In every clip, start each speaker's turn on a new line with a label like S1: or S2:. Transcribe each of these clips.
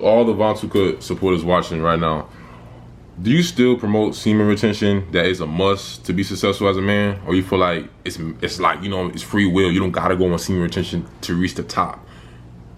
S1: All the VonTooCut supporters watching right now, do you still promote semen retention that is a must to be successful as a man? Or you feel like it's like, you know, it's free will, you don't gotta go on semen retention to reach the top?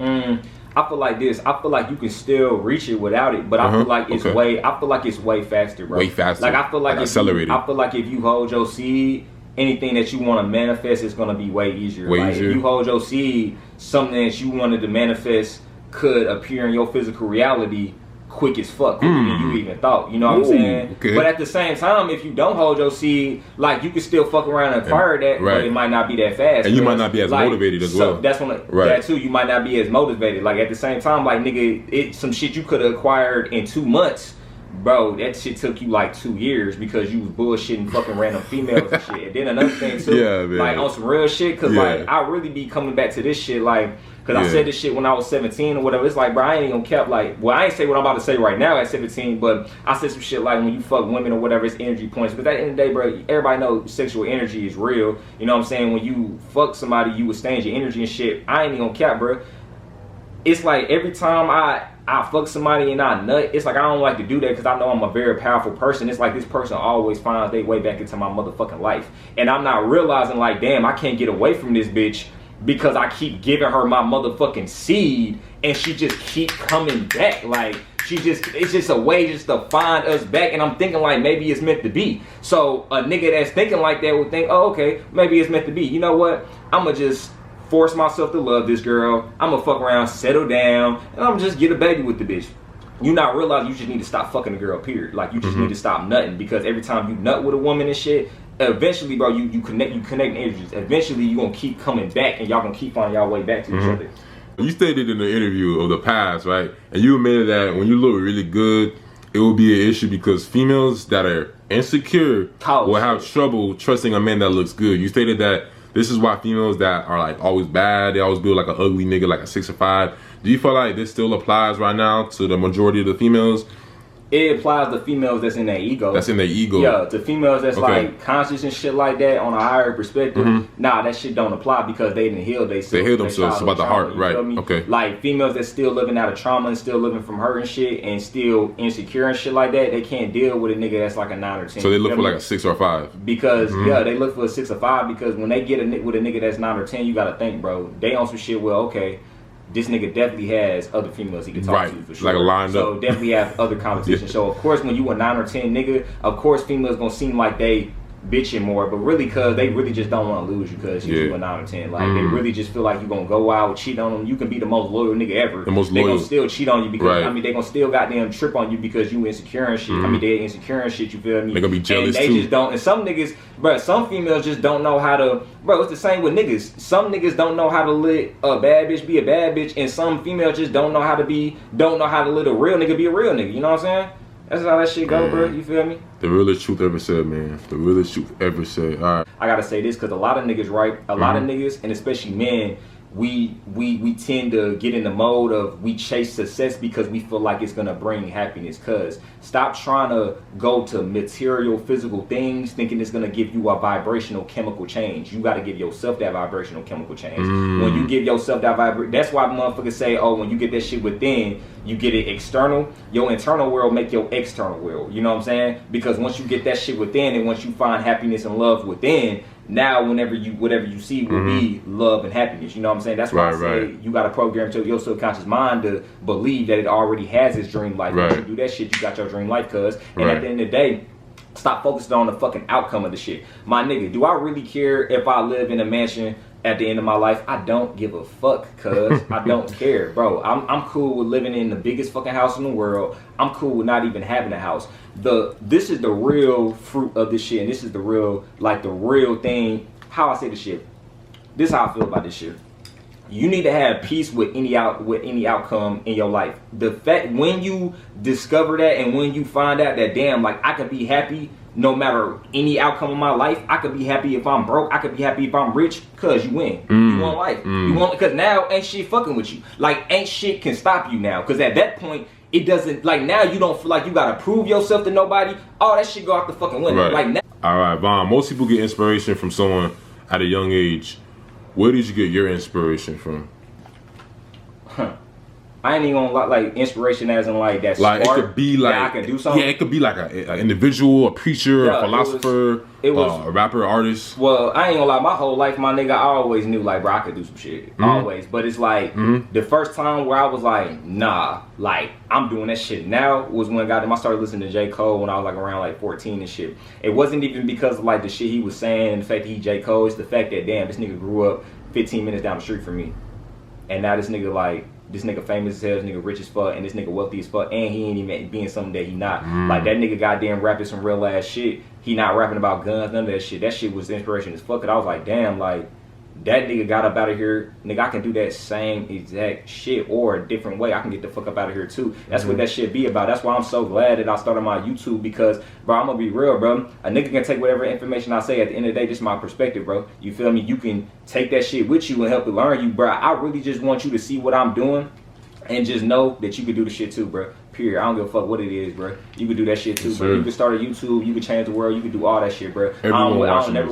S2: I feel like this. I feel like you can still reach it without it, but I feel like it's way faster, bro.
S1: Way faster.
S2: Like I feel like
S1: accelerated.
S2: I feel like if you hold your seed, anything that you want to manifest is gonna be way easier. If you hold your seed, something that you wanted to manifest could appear in your physical reality quick as fuck, quicker than you even thought. You know what I'm saying? Okay. But at the same time, if you don't hold your seed, like you can still fuck around and acquire that, but it might not be that fast.
S1: And you might not be as motivated as well.
S2: That's when that too. You might not be as motivated. Like at the same time, like nigga, some shit you could have acquired in 2 months. Bro, that shit took you like 2 years because you was bullshitting fucking random females and shit. And then another thing too, like on some real shit, cause like I really be coming back to this shit, like, cause I said this shit when I was 17 or whatever. It's like, bro, I ain't gonna cap like, well, I ain't say what I'm about to say right now at 17, but I said some shit like when you fuck women or whatever, it's energy points. But at the end of the day, bro, everybody knows sexual energy is real. You know what I'm saying? When you fuck somebody, you withstand your energy and shit. I ain't even gonna cap, bro. It's like every time I fuck somebody and I nut, it's like I don't like to do that because I know I'm a very powerful person. It's like this person always finds their way back into my motherfucking life. And I'm not realizing like, damn, I can't get away from this bitch because I keep giving her my motherfucking seed and she just keep coming back. Like, it's just a way just to find us back. And I'm thinking like maybe it's meant to be. So a nigga that's thinking like that would think, oh, okay, maybe it's meant to be. You know what? I'ma just force myself to love this girl. I'm gonna fuck around, settle down, and I'm just get a baby with the bitch. You not realize you just need to stop fucking the girl, period. Like you just need to stop nutting, because every time you nut with a woman and shit, eventually, bro, you connect energies. Eventually you gonna keep coming back and y'all gonna keep finding y'all way back to each other.
S1: You stated in the interview of the past, right? And you admitted that when you look really good, it will be an issue because females that are insecure will have trouble trusting a man that looks good. You stated that this is why females that are like always bad, they always build like an ugly nigga, like a 6 or 5. Do you feel like this still applies right now to the majority of the females?
S2: It applies to females that's in their ego.
S1: That's in their ego.
S2: Yeah, to females that's like conscious and shit like that on a higher perspective. Nah, that shit don't apply because they didn't heal themselves.
S1: They heal themselves. It's about the heart, right? Okay.
S2: Like females that still living out of trauma and still living from hurt and shit and still insecure and shit like that, they can't deal with a nigga that's like a 9 or 10.
S1: So they look for like a 6 or 5.
S2: Because they look for a 6 or 5 because when they get with a nigga that's 9 or 10, you gotta think, bro, they on some shit. Well, okay, this nigga definitely has other females he can talk to for sure.
S1: Like a lined
S2: so
S1: up.
S2: Definitely have other competition. So of course when you a 9 or 10 nigga, of course females gonna seem like they bitching more, but really cause they really just don't want to lose you because you a 9 or 10. Like they really just feel like you gonna go out, cheat on them. You can be the most loyal nigga ever.
S1: The most loyal.
S2: They gonna still cheat on you because I mean they gonna still goddamn trip on you because you insecure and shit. I mean they insecure and shit, you feel me?
S1: They gonna be jealous
S2: and they
S1: too.
S2: Just don't, and some niggas, bro, some females just don't know how to, bro, it's the same with niggas. Some niggas don't know how to let a bad bitch be a bad bitch, and some females just don't know how to let a real nigga be a real nigga. You know what I'm saying? That's how that shit go, bro. You feel me?
S1: The realest truth ever said, man. The realest truth ever said. All right.
S2: I gotta say this because a lot of niggas, right? A lot of niggas, and especially men, we tend to get in the mode of we chase success because we feel like it's gonna bring happiness. Cause stop trying to go to material, physical things thinking it's gonna give you a vibrational chemical change. You gotta give yourself that vibrational chemical change. When you give yourself that that's why motherfuckers say, oh, when you get that shit within, you get it external. Your internal world make your external world. You know what I'm saying? Because once you get that shit within, and once you find happiness and love within, now whatever you see will be love and happiness. You know what I'm saying? That's why I say you got to program to your subconscious mind to believe that it already has its dream life. Once you do that shit, you got your dream life, cuz. And at the end of the day, stop focusing on the fucking outcome of the shit. My nigga, do I really care if I live in a mansion at the end of my life? I don't give a fuck, cuz. I don't care, bro. I'm cool with living in the biggest fucking house in the world. I'm cool with not even having a house. This is the real fruit of this shit, and this is the real thing. How I say this shit. This is how I feel about this shit. You need to have peace with any outcome in your life. The fact when you discover that and when you find out that damn, like I could be happy no matter any outcome of my life. I could be happy if I'm broke. I could be happy if I'm rich. Cause you win. You want life. You want, cause now ain't shit fucking with you. Like ain't shit can stop you now. Cause at that point it doesn't, like now you don't feel like you gotta prove yourself to nobody. All that shit go out the fucking window. Like now.
S1: All right, Von. Most people get inspiration from someone at a young age. Where did you get your inspiration from?
S2: I ain't even gonna like inspiration as in like that.
S1: Like it could be like
S2: I can do something.
S1: Yeah, it could be like an individual, a preacher, a philosopher, a rapper, artist.
S2: Well, I ain't gonna lie. My whole life, my nigga, I always knew like, bro, I could do some shit. Always. But it's like the first time where I was like, nah, like I'm doing that shit now was when I started listening to J. Cole when I was like around like 14 and shit. It wasn't even because of like the shit he was saying and the fact that he J. Cole. It's the fact that damn, this nigga grew up 15 minutes down the street from me, and now this nigga like. This nigga famous as hell, this nigga rich as fuck, and this nigga wealthy as fuck, and he ain't even being something that he not. Like, that nigga goddamn rapping some real ass shit. He not rapping about guns, none of that shit. That shit was inspiration as fuck. And I was like, damn, like, that nigga got up out of here. Nigga, I can do that same exact shit or a different way. I can get the fuck up out of here too. That's what that shit be about. That's why I'm so glad that I started my YouTube because, bro, I'm gonna be real, bro. A nigga can take whatever information I say. At the end of the day, this is my perspective, bro. You feel me? You can take that shit with you and help it learn you, bro. I really just want you to see what I'm doing and just know that you can do the shit too, bro. Period. I don't give a fuck what it is, bro. You can do that shit too, yes, bro. You can start a YouTube. You can change the world. You can do all that shit, bro. I don't never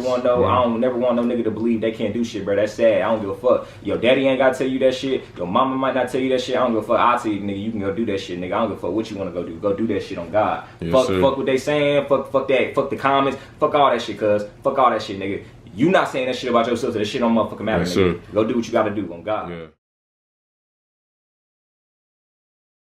S2: want no nigga to believe they can't do shit, bro. That's sad. I don't give a fuck. Your daddy ain't gotta tell you that shit. Your mama might not tell you that shit. I don't give a fuck. I'll tell you, nigga, you can go do that shit, nigga. I don't give a fuck what you want to go do. Go do that shit on God. Yes, fuck what they saying. Fuck that. Fuck the comments. Fuck all that shit, cuz. Fuck all that shit, nigga. You not saying that shit about yourself, so that shit don't motherfucking matter, nigga. Go do what you gotta do on God. Yeah.